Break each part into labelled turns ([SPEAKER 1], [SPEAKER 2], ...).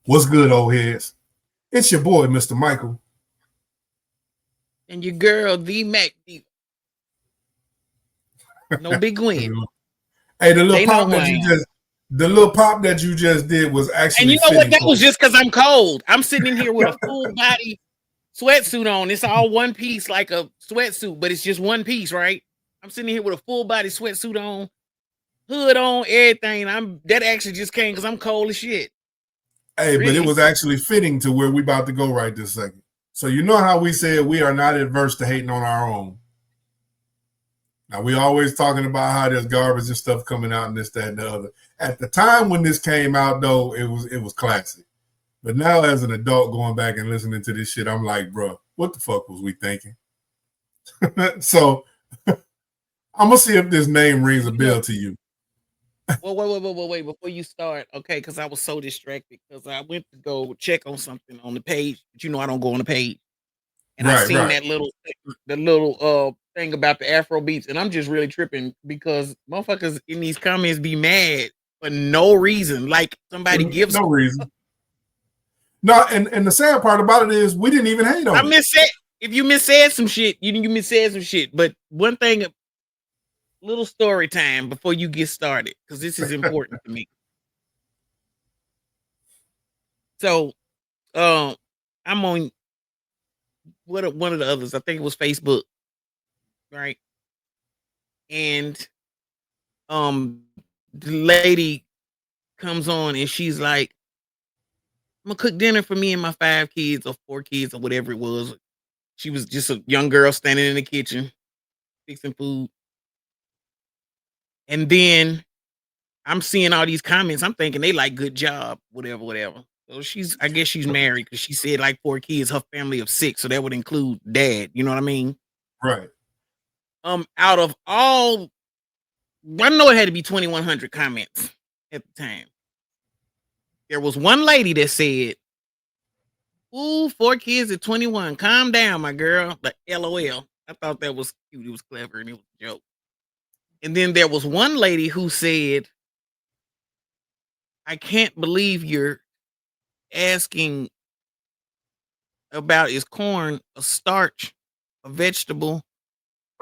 [SPEAKER 1] What's good, old heads? It's your boy, Mr. Michael.
[SPEAKER 2] And your girl, the Mac. No Big Gwen.
[SPEAKER 1] Hey, the little
[SPEAKER 2] They know
[SPEAKER 1] pop
[SPEAKER 2] who
[SPEAKER 1] that
[SPEAKER 2] I
[SPEAKER 1] you
[SPEAKER 2] am.
[SPEAKER 1] just did was
[SPEAKER 2] And
[SPEAKER 1] actually
[SPEAKER 2] you know what?
[SPEAKER 1] fitting
[SPEAKER 2] That
[SPEAKER 1] for
[SPEAKER 2] was just because I'm cold. I'm sitting in here with a full body sweatsuit on. It's all one piece, like a sweatsuit, but it's just one piece, right? I'm sitting here with a full body sweatsuit on, hood on, everything. That actually just came because I'm cold as shit.
[SPEAKER 1] Hey, but it
[SPEAKER 2] Really?
[SPEAKER 1] was actually fitting to where we about to go right this second. So you know how we said we are not adverse to hating on our own. Now we always talking about how there's garbage and stuff coming out and this, that, and the other. At the time when this came out, though, it was classic. But now as an adult going back and listening to this shit, I'm like, bro, what the fuck was we thinking? So I'm gonna see if this name rings a
[SPEAKER 2] You know,
[SPEAKER 1] bell to you.
[SPEAKER 2] wait. Before you start, okay, because I was so distracted because I went to go check on something on the page, but you know I don't go on the page. And I
[SPEAKER 1] Right,
[SPEAKER 2] seen
[SPEAKER 1] right.
[SPEAKER 2] that little thing about the Afro beats, and I'm just really tripping because motherfuckers in these comments be mad for no reason. Like
[SPEAKER 1] For
[SPEAKER 2] somebody gives
[SPEAKER 1] no reason. No, and the sad part about it is we didn't even hate
[SPEAKER 2] I
[SPEAKER 1] on it.
[SPEAKER 2] missaid if you missaid some shit, you missaid some shit. But one thing, little story time before you get started, because this is important to me. So I'm on one of the others, I think it was Facebook, right? And the lady comes on and she's like, I'm gonna cook dinner for me and my 5 kids or 4 kids or whatever it was. She was just a young girl standing in the kitchen fixing food. And then I'm seeing all these comments. I'm thinking they like good job, whatever. So I guess she's married because she said like 4 kids, her family of 6. So that would include dad. You know what I mean?
[SPEAKER 1] Right.
[SPEAKER 2] Out of all, I know it had to be 2,100 comments at the time. There was one lady that said, ooh, 4 kids at 21. Calm down, my girl. Like LOL. I thought that was cute. It was clever and it was a joke. And then there was one lady who said, I can't believe you're asking about is corn a starch, a vegetable,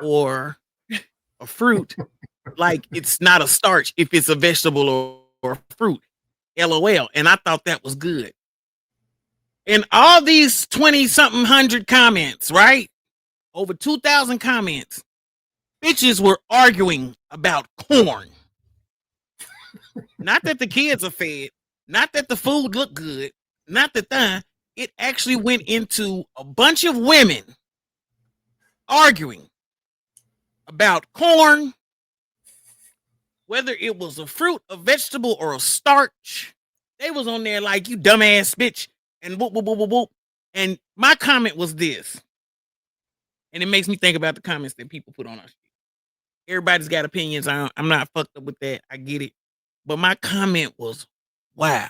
[SPEAKER 2] or a fruit. Like it's not a starch if it's a vegetable or a fruit. LOL. And I thought that was good. And all these 20 something hundred comments, right? Over 2,000 comments. Bitches were arguing about corn. Not that the kids are fed, not that the food looked good, not that it actually went into a bunch of women arguing about corn, whether it was a fruit, a vegetable, or a starch. They was on there like, you dumbass bitch, and whoop, whoop, whoop, whoop, whoop. And my comment was this, and it makes me think about the comments that people put on our shit. Everybody's got opinions. I'm not fucked up with that. I get it. But my comment was, wow.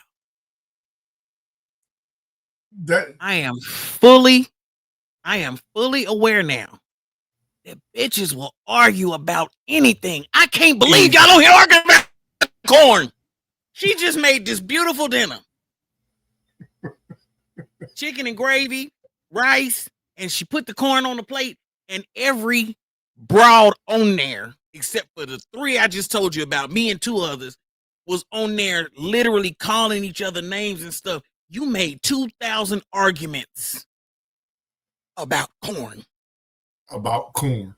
[SPEAKER 1] That
[SPEAKER 2] I am fully aware now that bitches will argue about anything. I can't believe y'all don't hear arguing about corn. She just made this beautiful dinner. Chicken and gravy, rice, and she put the corn on the plate, and every broad on there, except for the 3 I just told you about, me and 2 others, was on there literally calling each other names and stuff. You made 2,000 arguments about corn.
[SPEAKER 1] About corn.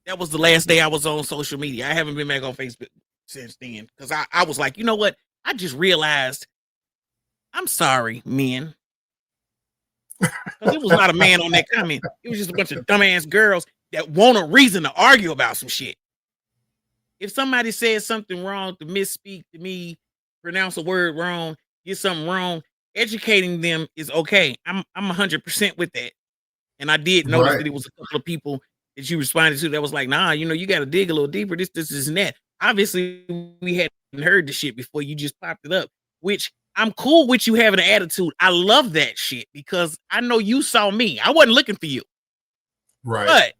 [SPEAKER 2] That was the last day I was on social media. I haven't been back on Facebook since then because I was like, you know what? I just realized I'm sorry, men. Because it was not a man on that comment. It was just a bunch of dumbass girls that want a reason to argue about some shit. If somebody says something wrong, to misspeak to me, pronounce a word wrong, get something wrong, educating them is okay. I'm 100% with that. And I did notice
[SPEAKER 1] Right.
[SPEAKER 2] that it was a couple of people that you responded to that was like, nah, you got to dig a little deeper. This, and that. Obviously, we hadn't heard the shit before you just popped it up, which I'm cool with you having an attitude. I love that shit because I know you saw me. I wasn't looking for you.
[SPEAKER 1] Right.
[SPEAKER 2] But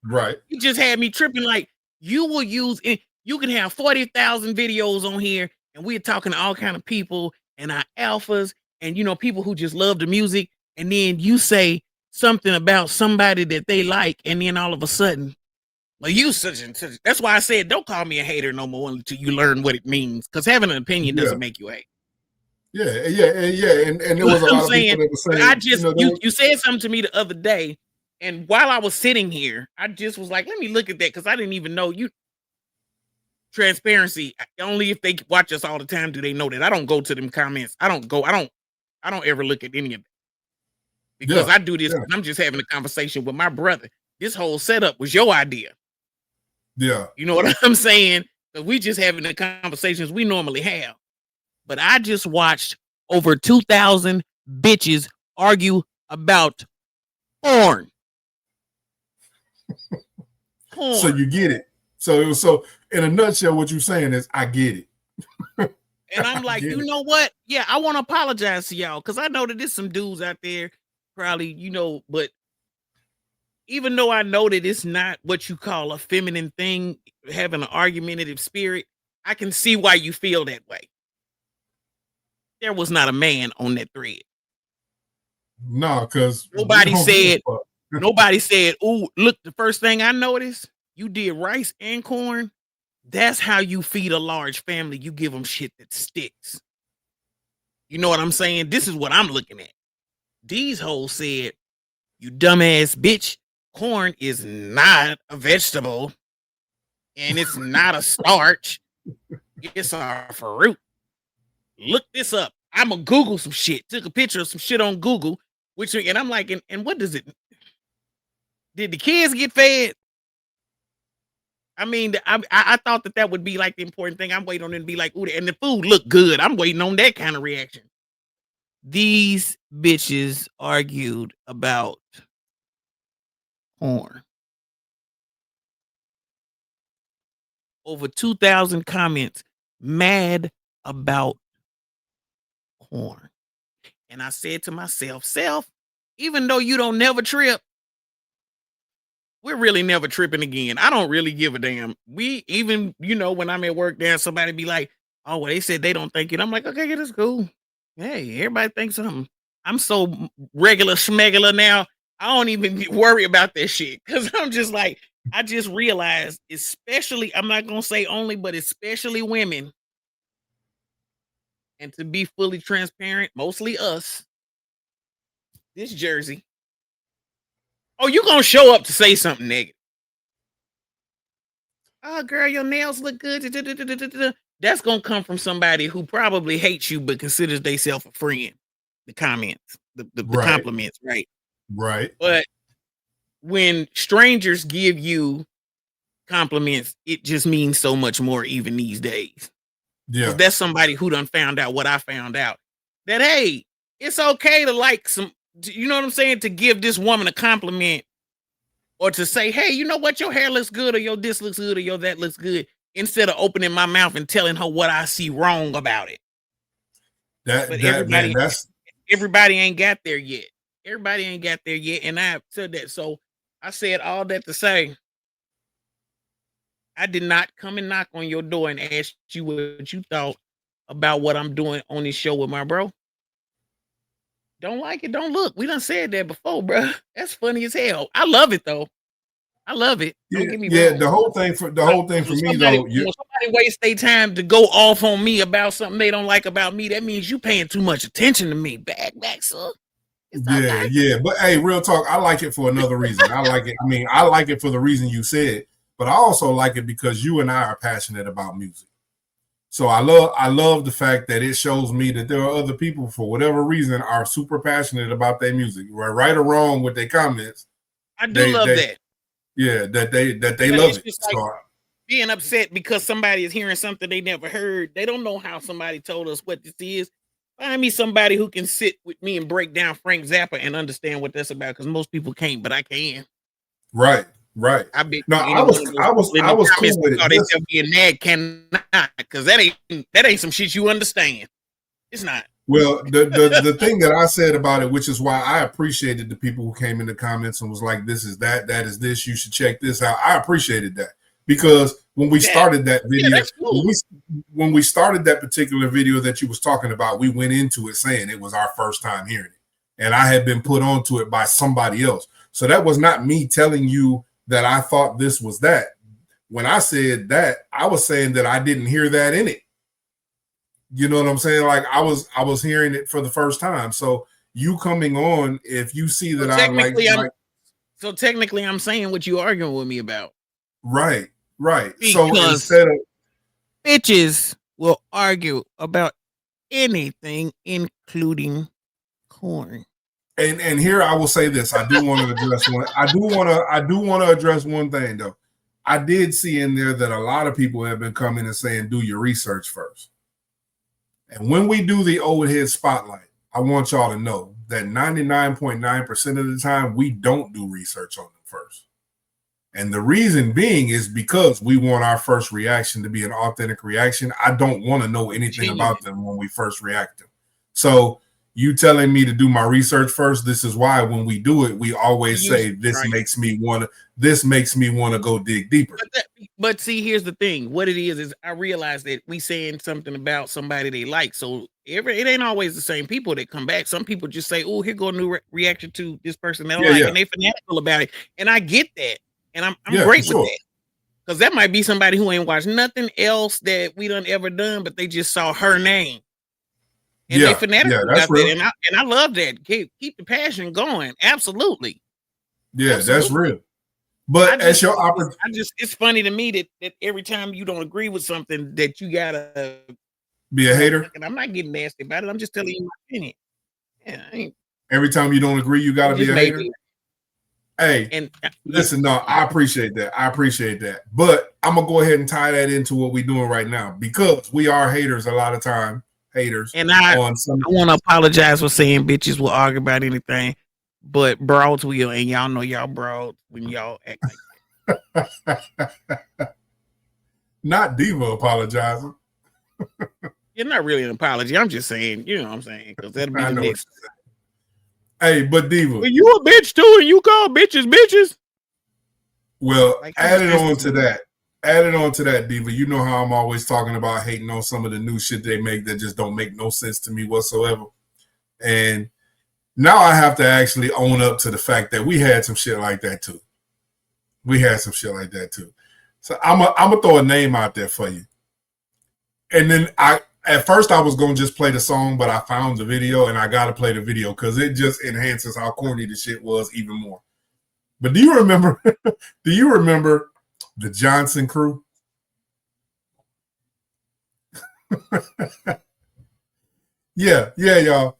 [SPEAKER 1] right.
[SPEAKER 2] you just had me tripping like you will use it. You can have 40,000 videos on here and we're talking to all kind of people and our alphas and people who just love the music, and then you say something about somebody that they like, and then all of a sudden, well, you such and such. That's why I said don't call me a hater no more until you learn what it means. Because having an opinion doesn't make you hate.
[SPEAKER 1] Yeah. And there was a lot of people that were saying,
[SPEAKER 2] I just you said something to me the other day, and while I was sitting here, I just was like, let me look at that, because I didn't even know you. Transparency. Only if they watch us all the time do they know that I don't go to them comments. I don't ever look at any of it, because I do this. I'm just having a conversation with my brother. This whole setup was your idea.
[SPEAKER 1] Yeah.
[SPEAKER 2] You know what I'm saying? Because we just having the conversations we normally have. But I just watched over 2,000 bitches argue about porn.
[SPEAKER 1] So you get it. So in a nutshell, what you're saying is, I get it.
[SPEAKER 2] And I'm like, you know what? Yeah, I want to apologize to y'all, because I know that there's some dudes out there probably, but even though I know that it's not what you call a feminine thing, having an argumentative spirit, I can see why you feel that way. There was not a man on that thread.
[SPEAKER 1] No, because
[SPEAKER 2] nobody said, "Ooh, look, the first thing I noticed, you did rice and corn. That's how you feed a large family. You give them shit that sticks." You know what I'm saying? This is what I'm looking at. These hoes said, "You dumbass bitch, corn is not a vegetable, and it's not a starch. It's a fruit. Look this up." I'm gonna Google some shit. Took a picture of some shit on Google, and I'm like, and what does it? Did the kids get fed? I mean, I thought that would be like the important thing. I'm waiting on it to be like, ooh, and the food looked good. I'm waiting on that kind of reaction. These bitches argued about porn. Over 2,000 comments mad about porn. And I said to myself, even though you don't never trip, we're really never tripping again. I don't really give a damn. We even, when I'm at work there, somebody be like, oh, well, they said they don't think it. I'm like, okay, that's cool. Hey, everybody thinks something. I'm so regular schmegular now. I don't even worry about that shit, because I'm just like, I just realized, especially, I'm not going to say only, but especially women, and to be fully transparent, mostly us, this Jersey. Oh, you going to show up to say something negative. Oh, girl, your nails look good. That's going to come from somebody who probably hates you but considers themselves a friend. The comments, the compliments, right?
[SPEAKER 1] Right.
[SPEAKER 2] But when strangers give you compliments, it just means so much more even these days.
[SPEAKER 1] Yeah.
[SPEAKER 2] That's somebody who done found out what I found out. That, hey, it's okay to like some, you know what I'm saying? To give this woman a compliment, or to say, hey, you know what? Your hair looks good, or your this looks good, or your that looks good, instead of opening my mouth and telling her what I see wrong about it. Everybody ain't got there yet. Everybody ain't got there yet. And I said that. So I said all that to say, I did not come and knock on your door and ask you what you thought about what I'm doing on this show with my bro. Don't like it, don't look. We done said that before, bro. That's funny as hell. I love it though. I love it. Don't get me wrong.
[SPEAKER 1] Yeah, the whole thing for me though.
[SPEAKER 2] When somebody waste their time to go off on me about something they don't like about me, that means you paying too much attention to me. Back, sir.
[SPEAKER 1] Yeah. But hey, real talk, I like it for another reason. I like it. I mean, I like it for the reason you said, but I also like it because you and I are passionate about music. So I love the fact that it shows me that there are other people, for whatever reason, are super passionate about their music, right or wrong with their comments.
[SPEAKER 2] I do love that.
[SPEAKER 1] Yeah, that they love it.
[SPEAKER 2] Like being upset because somebody is hearing something they never heard. They don't know how somebody told us what this is. Find me somebody who can sit with me and break down Frank Zappa and understand what that's about, because most people can't, but I can.
[SPEAKER 1] Right. I was cool with it.
[SPEAKER 2] They being mad cannot, because that ain't some shit you understand. It's not.
[SPEAKER 1] Well, the thing that I said about it, which is why I appreciated the people who came in the comments and was like, "This is that is this. You should check this out." I appreciated that, because when we started that video, when we started that particular video that you was talking about, we went into it saying it was our first time hearing it, and I had been put onto it by somebody else. So that was not me telling you that I thought this was that. When I said that, I was saying that I didn't hear that in it. You know what I'm saying? Like I was hearing it for the first time. So you coming on, if you see that
[SPEAKER 2] so technically I'm saying what you arguing with me about.
[SPEAKER 1] Right.
[SPEAKER 2] Because
[SPEAKER 1] so instead of
[SPEAKER 2] bitches will argue about anything, including corn.
[SPEAKER 1] And here I will say this. I do want to address one. I do want to address one thing though. I did see in there that a lot of people have been coming and saying, do your research first. And when we do the old head spotlight, I want y'all to know that 99.9% of the time, we don't do research on them first. And the reason being is because we want our first reaction to be an authentic reaction. I don't want to know anything about them when we first react to them. So you telling me to do my research first, this is why when we do it, we always say this makes me want to go dig deeper.
[SPEAKER 2] But see, here's the thing. What it is I realize that we saying something about somebody they like. So it ain't always the same people that come back. Some people just say, oh, here go a new reaction to this person that I like, and they fanatical about it. And I get that. And I'm great with that. Because that might be somebody who ain't watched nothing else that we done ever done, but they just saw her name. And they fanatical about that. And I love that. Keep the passion going. Absolutely.
[SPEAKER 1] Yeah, absolutely. That's real. But as your opportunity,
[SPEAKER 2] it's funny to me that every time you don't agree with something that you gotta
[SPEAKER 1] be a hater.
[SPEAKER 2] And I'm not getting nasty about it. I'm just telling you my opinion. Yeah,
[SPEAKER 1] every time you don't agree, you gotta be a hater. Hey, and listen, no, I appreciate that. But I'm gonna go ahead and tie that into what we're doing right now because we are haters a lot of time. Haters.
[SPEAKER 2] And I want to apologize for saying bitches will argue about anything, but broads will, and y'all know y'all broads when y'all act like
[SPEAKER 1] that. Not Diva apologizing.
[SPEAKER 2] You're not really an apology. I'm just saying, you know what I'm saying? Because that'll be the next.
[SPEAKER 1] Hey, but Diva.
[SPEAKER 2] Well, you a bitch too, and you call bitches.
[SPEAKER 1] Well, added on to that, Diva, you know how I'm always talking about hating on some of the new shit they make that just don't make no sense to me whatsoever. And now I have to actually own up to the fact that we had some shit like that too. So I'm gonna throw a name out there for you. And then at first I was gonna just play the song, but I found the video and I gotta play the video because it just enhances how corny the shit was even more. But do you remember the Johnson crew? Yeah, y'all.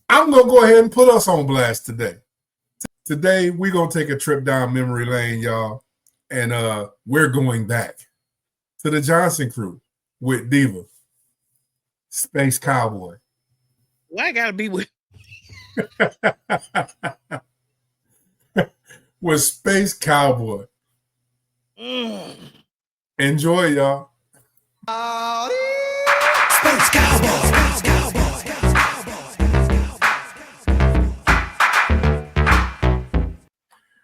[SPEAKER 1] I'm gonna go ahead and put us on blast today. Today we're gonna take a trip down memory lane, y'all, and we're going back to the Johnson crew with Diva, Space Cowboy.
[SPEAKER 2] Why I gotta be with?
[SPEAKER 1] With Space Cowboy. Enjoy, y'all. Space Cowboy.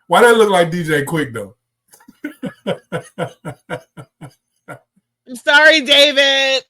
[SPEAKER 1] Why that look like DJ Quick though?
[SPEAKER 2] I'm sorry, David.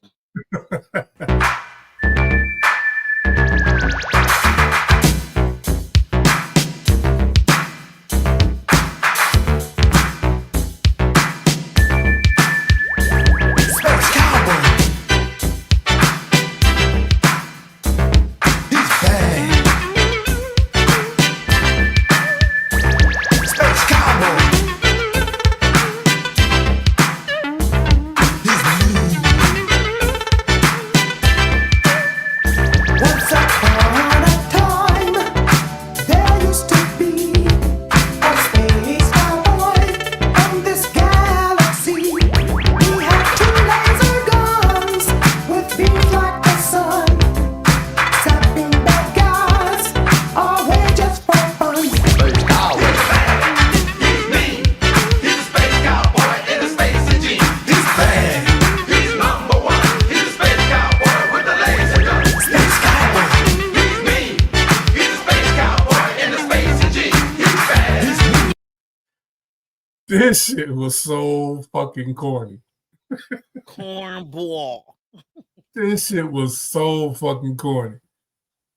[SPEAKER 2] This shit was so fucking corny. Cornball.
[SPEAKER 1] This shit was so fucking corny.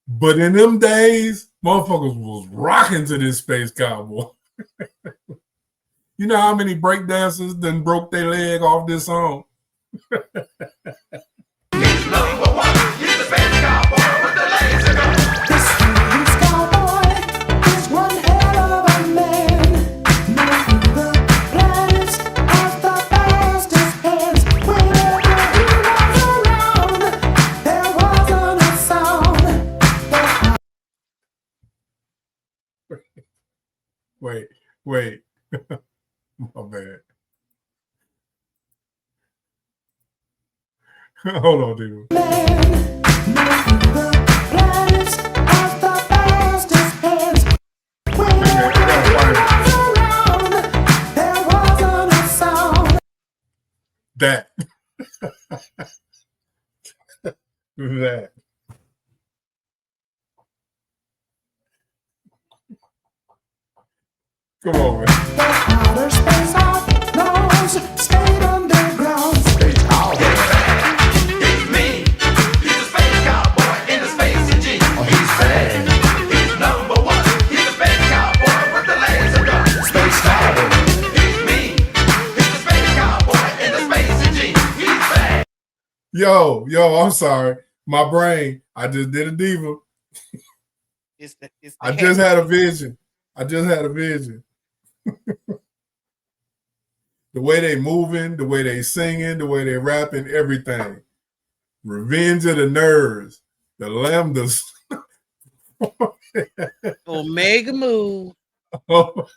[SPEAKER 1] But in them days, motherfuckers was rocking to this Space Cowboy. You know how many breakdancers then broke their leg off this song?
[SPEAKER 3] He's number one. He's the Space Cowboy with the laser gun.
[SPEAKER 4] The Space Cowboy is one hell of a man. Moving the planets at the fastest pace. Whenever he was around, there wasn't a sound.
[SPEAKER 1] Wait. My bad. Hold on, dude.
[SPEAKER 4] Moving the planets at the fastest pace. Whenever he was around, there wasn't a sound.
[SPEAKER 1] That. That. Come on, man.
[SPEAKER 4] The outer space outlaws stayed underground.
[SPEAKER 3] Space Cowboy. He's mean. He's the Space Cowboy in the Space Gene. Oh, he's bad. He's number one. He's the Space Cowboy with the laser gun. Space Cowboy. He's mean. He's the Space Cowboy in the Space Gene. He's bad.
[SPEAKER 1] Yo, I'm sorry. My brain, I just did a diva. I just had a vision. The way they moving, the way they singing, the way they rapping, everything. Revenge of the Nerds, the Lambdas.
[SPEAKER 2] Omega move.
[SPEAKER 1] Oh,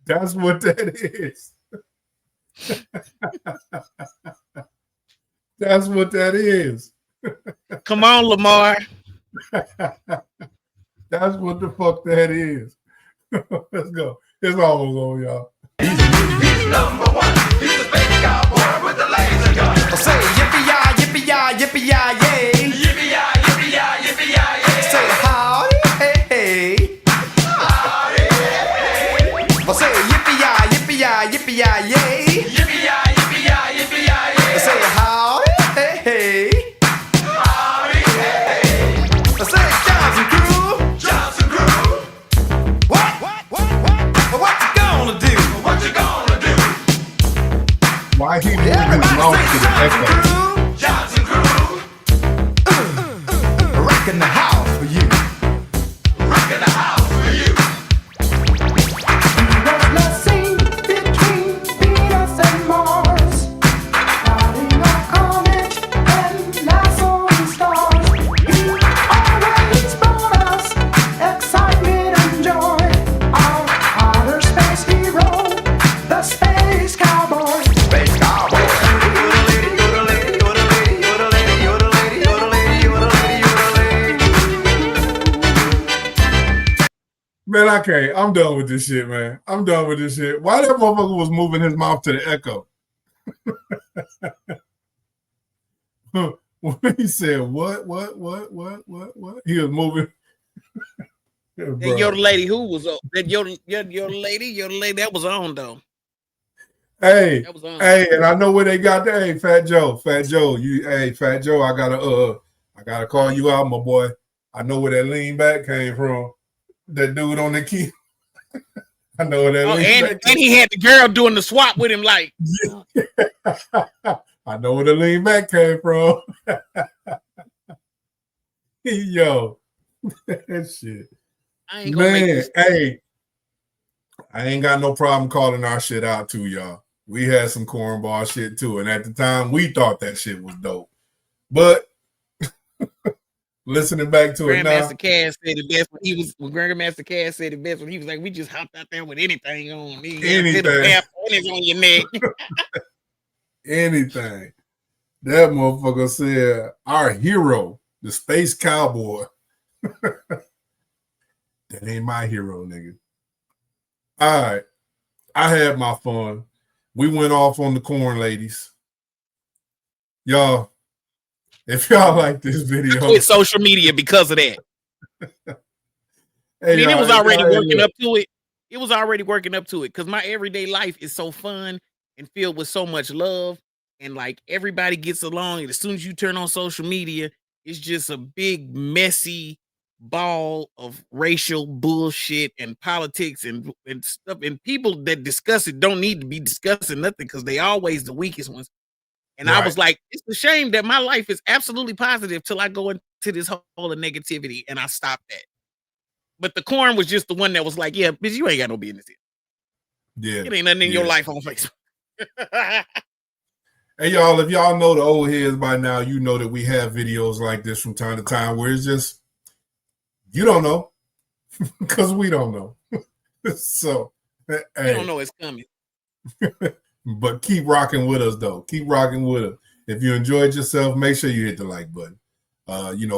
[SPEAKER 1] that's what that is. That's what that is.
[SPEAKER 2] Come on, Lamar.
[SPEAKER 1] That's what the fuck that is. Let's go. It's almost on, y'all.
[SPEAKER 3] He's number one. He's the Space Cowboy with the laser gun.
[SPEAKER 5] Say yippee-yi, yippee-yi, yippee-yi, yay.
[SPEAKER 3] Yippee-yi, yippee-yi, yippee-yi, yay.
[SPEAKER 5] Say howdy, hey, hey.
[SPEAKER 3] Howdy, hey.
[SPEAKER 5] Well, say yippee-yi, yippee-yi, yippee-yi, yay.
[SPEAKER 3] Yippee-yi, yippee-yi, yippee-yi, yay.
[SPEAKER 5] Say howdy, hey, hey.
[SPEAKER 3] Howdy, hey.
[SPEAKER 5] Say Johnson crew.
[SPEAKER 3] Johnson crew.
[SPEAKER 5] What you gonna do?
[SPEAKER 3] What you gonna do?
[SPEAKER 1] Why he moving his mouth to the echo?
[SPEAKER 3] Johnson crew.
[SPEAKER 5] Rockin' the house for you.
[SPEAKER 3] Rockin' the house for you.
[SPEAKER 4] Was the scene between Venus and Mars, riding a comet and lassoing stars. He always brought us excitement and joy. Our outer space hero, the Space Cowboy.
[SPEAKER 5] Space Cowboy. Yodelady, yodelady, yodelady, yodelady, yodelady, yodelady, yodelady.
[SPEAKER 1] Man, I can't. I'm done with this shit, man. I'm done with this shit. Why that motherfucker was moving his mouth to the echo? When he said, what? He was moving. Yeah,
[SPEAKER 2] That
[SPEAKER 1] bro.
[SPEAKER 2] your lady who was on. That your lady, that was on though.
[SPEAKER 1] Hey,
[SPEAKER 2] That was on.
[SPEAKER 1] hey, and I know where they got that. Hey, Fat Joe, Fat Joe, I gotta call you out, my boy. I know where that lean back came from. That dude on the key. I know where that
[SPEAKER 2] Oh,
[SPEAKER 1] lean
[SPEAKER 2] and
[SPEAKER 1] back.
[SPEAKER 2] he had the girl doing the swap with him, like
[SPEAKER 1] I know where the lean back came from. Yo, that shit.
[SPEAKER 2] I ain't gonna make
[SPEAKER 1] Man,
[SPEAKER 2] this.
[SPEAKER 1] hey, I ain't got no problem calling our shit out too, y'all. We had some cornball shit too, and at the time we thought that shit was dope. But listening back to it now,
[SPEAKER 2] Grandmaster Cass said the best when Grandmaster Cass said the best when he was like, we just hopped out there with anything on.
[SPEAKER 1] Anything.
[SPEAKER 2] It's on your neck.
[SPEAKER 1] anything. That motherfucker said, our hero, the Space Cowboy. That ain't my hero, nigga. All right. I had my fun. We went off on the corn ladies. Y'all, if y'all like this video,
[SPEAKER 2] Quit social media because of that.
[SPEAKER 1] hey,
[SPEAKER 2] I mean, it was
[SPEAKER 1] y'all,
[SPEAKER 2] already
[SPEAKER 1] y'all,
[SPEAKER 2] working up to it. It was already working up to it because my everyday life is so fun and filled with so much love and like everybody gets along, and as soon as you turn on social media, it's just a big messy ball of racial bullshit and politics and stuff. And people that discuss it don't need to be discussing nothing because they always the weakest ones. And I was like, it's a shame that my life is absolutely positive till I go into this whole of negativity, and I stop that. But the corn was just the one that was like, yeah, bitch, you ain't got no business here.
[SPEAKER 1] Yeah.
[SPEAKER 2] It ain't nothing in your life on Facebook.
[SPEAKER 1] Hey, y'all, if y'all know the old heads by now, you know that we have videos like this from time to time where it's just, you don't know because we don't know. So,
[SPEAKER 2] You
[SPEAKER 1] hey,
[SPEAKER 2] don't know it's coming.
[SPEAKER 1] but keep rocking with us, though. Keep rocking with us. If you enjoyed yourself, make sure you hit the like button.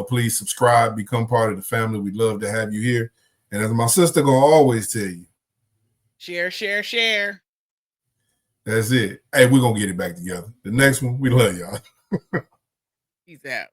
[SPEAKER 1] Please subscribe, become part of the family. We'd love to have you here. And as my sister gonna always tell you,
[SPEAKER 2] Share, share, share.
[SPEAKER 1] that's it. Hey, we're gonna get it back together. The next one, we love y'all.
[SPEAKER 2] Peace out.